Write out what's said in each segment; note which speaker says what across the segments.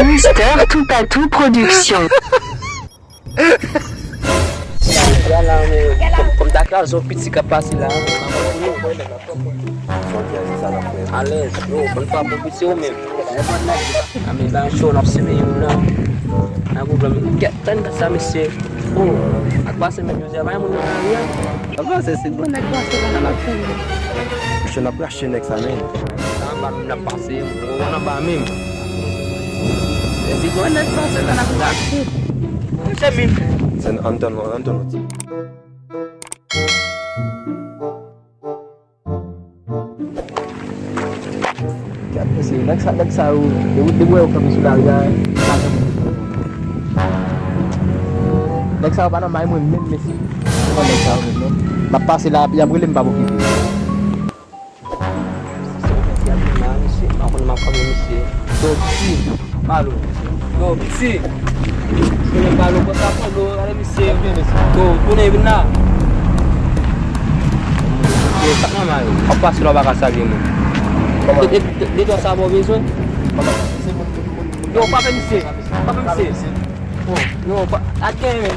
Speaker 1: Mister Tout à Tout Production.
Speaker 2: Comme Dakar, ils ont petit capacité là. À l'aise, on ne pas proposition même. Mais là, je suis en observation là. Aku belum kan sama si. Oh, aku pasal menyusul apa yang menurutnya? Apa sih gua naik kelas dengan aku?
Speaker 3: Je n'ai pas acheté un examen.
Speaker 2: Sama nak pasal, gua nak bamim. Jadi gua naik kelas dengan aku tak. Semin.
Speaker 3: C'est Anton.
Speaker 2: Apa sih? Nak tahu. Dia welcome sudah ya. Next time paano main mo miss. Ano next time mo? Bapa sila yang boleh babu gitu. Aku nama kamu misi. Dosi. Malu. Dosi. Sini malu kau apa lu? Ada misi. Tuh, punya benar. Dia tak nama. Apa sudah bakal lagi ni? Dia tu asal bawa bisu. Yo, apa misi? Apa misi? No, akhir ni.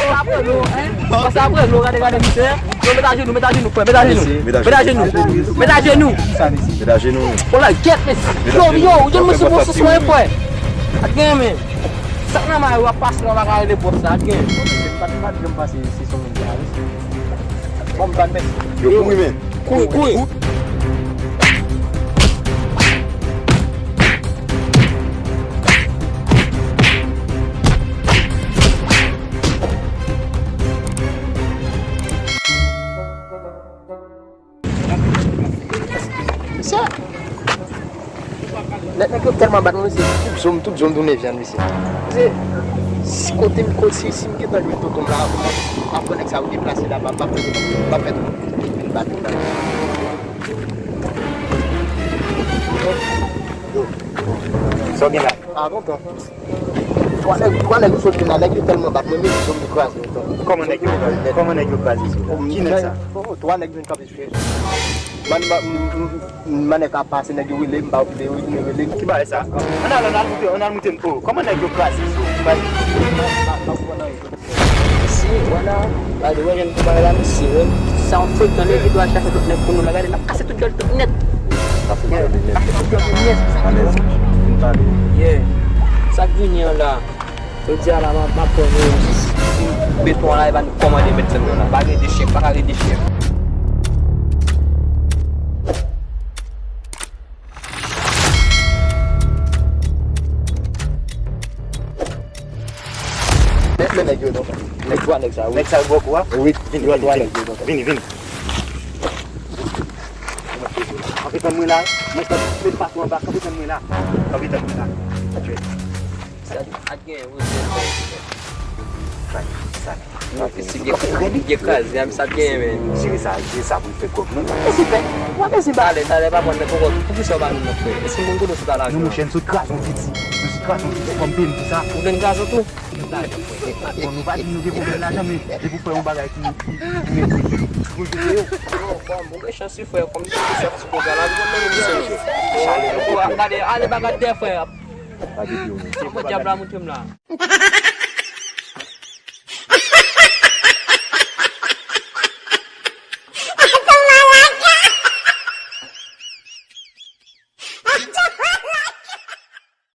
Speaker 2: Apa lu? Pasal apa lu kadang-kadang bisa? Lu minta jenuh. Pola get ni. Yo, jangan musuh semua apa? Akhir ni. Sakna mai wapas lo bakal dia bos akhir. Tempat jumpa si Sumi habis. Bom ban bes.
Speaker 3: Yo, kui.
Speaker 2: Nak terma bat mesti.
Speaker 3: Zoom tu ne vient ici.
Speaker 2: Si côté sim kita gitu tu lah. Aku nak Saudi place dah bapak tu batu dah.
Speaker 3: So bien là.
Speaker 2: Ah bon toi. Toi là tu sois là tellement bat mais je me croise.
Speaker 3: Comment est-ce que vas-y? Qui n'est ça?
Speaker 2: Toi là tu ne capes man ka passe na gi wile mbaw de wile
Speaker 3: Qui va ça? On a monté un peu. Comment est-ce que vas-y?
Speaker 2: si wala ada yang kebalan si sound food tu ni kita asyik tu nak kuno lagi nak kasih tu jual tu net yeah sagunya lah kerja lama apa ni betul lah ban komedi betul lah bagi di shape
Speaker 3: Next time beaucoup hein? Oui, vini. Kapitan Mula, Mr. Pas Wabak, Kapitan Mula.
Speaker 2: Dia kazi yang sakit men.
Speaker 3: Ça vous fait quoi?
Speaker 2: Esse vale, tá leva quando eu vou, tu só vai no foi. Esse mundo não se dá lá.
Speaker 3: Nous chaîne sous crasse, on dit. Nous crasse, on comme bien ça.
Speaker 2: Udah caso tu.
Speaker 3: On nous va nous développer là jamais. Et vous faire un bagage qui
Speaker 2: Mungkin chance foi como se fosse por lá, não sei. Ale bagat dia foi.
Speaker 3: pas de bio.
Speaker 2: Siapa jabla mutum lah.